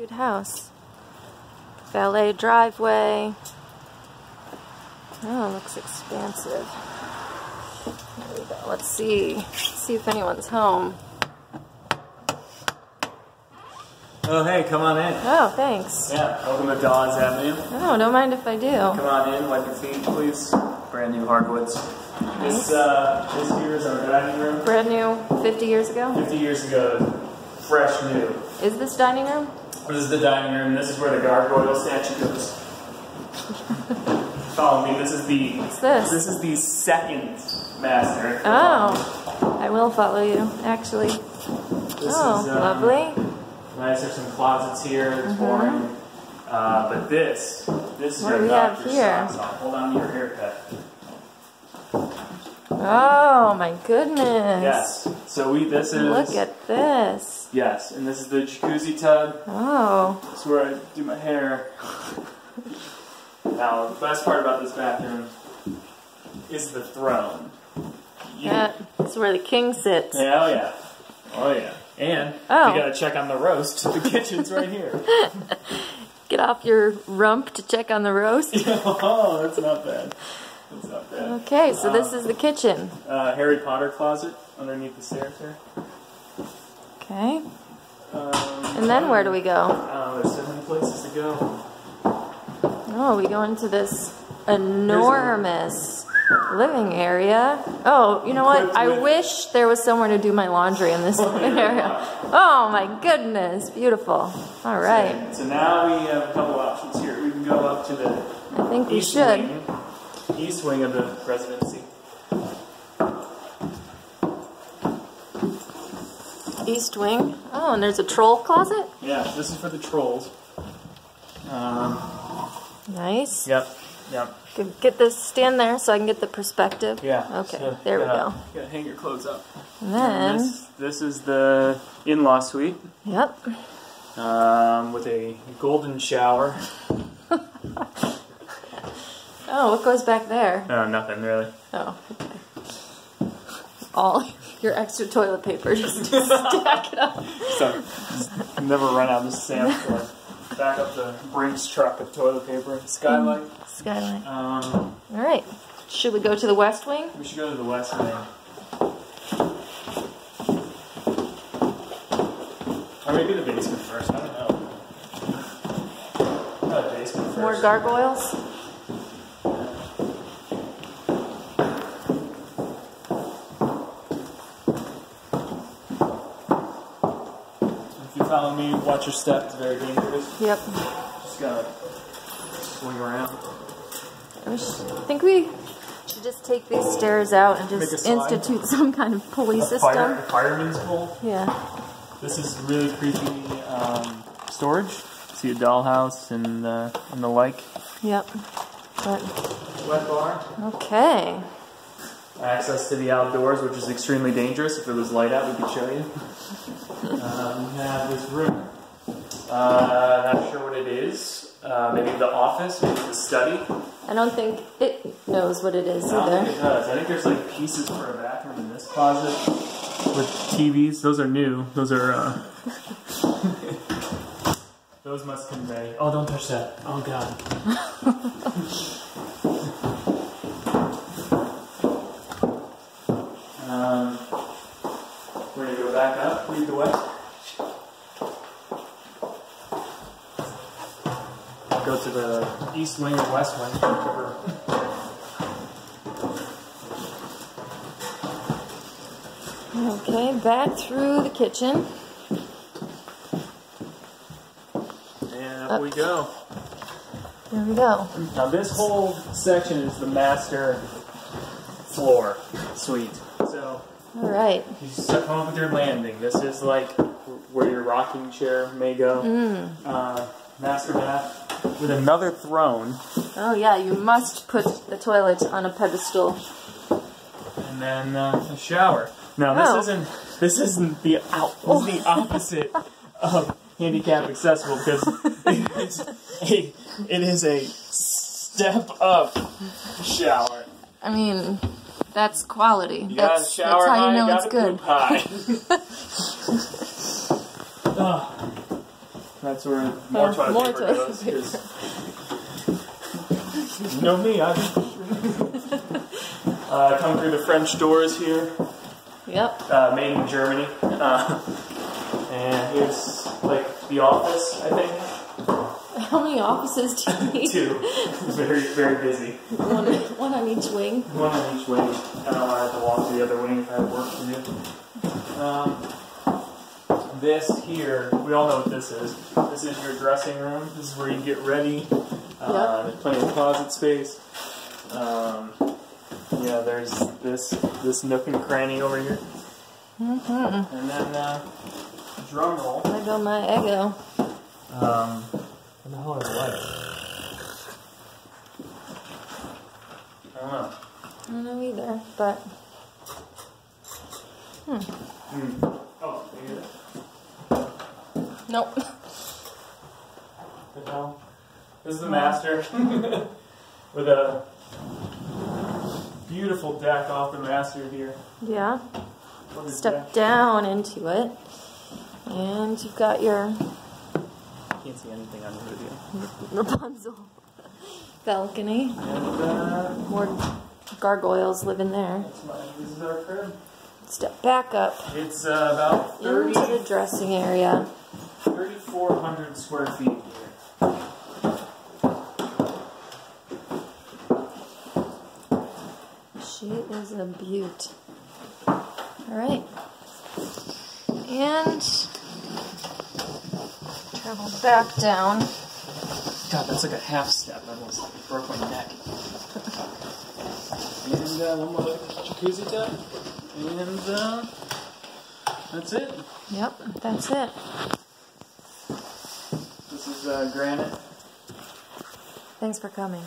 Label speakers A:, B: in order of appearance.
A: Cute house. Valet driveway. Oh, it looks expansive. There we go. Let's see. See if anyone's home.
B: Oh, hey, come on in.
A: Oh, thanks.
B: Yeah, welcome to Dawes Avenue.
A: Oh, don't mind if I do.
B: Come on in, wipe your feet, please. Brand new hardwoods.
A: Nice.
B: This here is our dining room.
A: Brand new 50 years ago?
B: 50 years ago, fresh new.
A: Is this dining room?
B: This is the dining room. This is where the gargoyle statue goes. Follow me. This is the.
A: What's this?
B: This is the second master.
A: Oh, I will follow you, actually.
B: This
A: Oh,
B: is,
A: lovely.
B: Nice. There's some closets here. It's boring. But this is
A: What do
B: your
A: we have
B: doctor's
A: here?
B: socks on. Hold on to your haircut.
A: Oh my goodness.
B: Yes. So this is.
A: Look at this.
B: Yes, and this is the jacuzzi tub.
A: Oh.
B: This is where I do my hair. Now, the best part about this bathroom is the throne.
A: That's where the king sits.
B: Yeah, oh yeah. Oh yeah. And you gotta check on the roast. The kitchen's right here.
A: Get off your rump to check on the roast.
B: Oh, that's not bad. That's not bad.
A: Okay, so this is the kitchen.
B: Harry Potter closet underneath the stairs here.
A: Okay. And then where do we go?
B: There's so many places to go.
A: Oh, we go into this enormous living area. Oh, you know what? I wish there was somewhere to do my laundry in this living area. Oh my goodness, beautiful. All right.
B: So now we have a couple options here. We can go up to the
A: I think we should.
B: East wing of the residency.
A: East wing. Oh, and there's a troll closet?
B: Yeah, this is for the trolls.
A: Nice.
B: Yep.
A: Get this, stand there so I can get the perspective.
B: Yeah.
A: Okay,
B: so
A: there we go.
B: You gotta hang your clothes up.
A: And then,
B: this is the in-law suite.
A: yep.
B: With a golden shower.
A: Oh, what goes back there?
B: Nothing really.
A: Oh, okay. All your extra toilet paper, just stack it up.
B: So, never run out of sand for. Back up the Brinks truck of toilet paper. Skylight.
A: Skylight.
B: All
A: right. Should we go to the west wing?
B: We should go to the west wing. Or maybe the basement first. I don't know. Probably basement first.
A: More gargoyles?
B: Follow me, watch your step, it's very dangerous.
A: Yep.
B: Just gotta swing around.
A: I think we should just take these stairs out and just institute some kind of pulley system.
B: Fireman's pole?
A: Yeah.
B: This is really creepy storage. See a dollhouse and the like.
A: Yep. But,
B: wet bar.
A: Okay.
B: Access to the outdoors, which is extremely dangerous. If it was light out, we could show you. We have this room. Not sure what it is. Maybe the office, maybe the study.
A: I don't think it knows what it is
B: I don't
A: either.
B: think it does. I think there's like pieces for a bathroom in this closet with TVs. Those are new. Those are those must convey. Oh, don't touch that. Oh God. We're gonna go back up, lead the way. Go to the east wing or west wing, whichever.
A: Okay, back through the kitchen.
B: And up we go.
A: There we go.
B: Now this whole section is the master floor suite. So
A: all right.
B: you just come up with your landing. This is like where your rocking chair may go. Master bath with another throne.
A: Oh yeah, you must put the toilet on a pedestal.
B: And then a shower. Now this isn't the opposite of handicap accessible because it is a step up shower.
A: I mean, that's quality.
B: You
A: That's
B: gotta shower
A: how you know
B: high,
A: it's good.
B: poop high. That's where more toilet
A: more
B: paper
A: toilet
B: goes.
A: paper.
B: 'Cause you know me, come through the French doors here.
A: Yep.
B: Made in Germany. And here's like the office, I think.
A: How many offices do you need?
B: 2. Very, very busy.
A: One on each wing.
B: One on each wing. I don't want to have to walk to the other wing if I have work to do. This here, we all know what this is. This is your dressing room. This is where you get ready. There's plenty of closet space. Yeah, there's this nook and cranny over here. And then, drum roll.
A: I go my ego.
B: What the hell are the lights? I don't know.
A: I don't know either, but.
B: Oh, you hear that?
A: Nope.
B: The hell? This is the master with a beautiful deck off the master here.
A: Yeah.
B: What is
A: Step
B: that?
A: down into it, and you've got your
B: Can't see anything on the video.
A: Rapunzel balcony.
B: And
A: More gargoyles live in there.
B: this is our crib.
A: Step back up
B: It's about
A: into the dressing area.
B: 3,400 square feet here.
A: She is a beaut. Alright. And travel back down.
B: God, that's like a half step. I almost broke my neck. And one more jacuzzi tub. And that's it.
A: Yep, that's it.
B: This is granite.
A: Thanks for coming.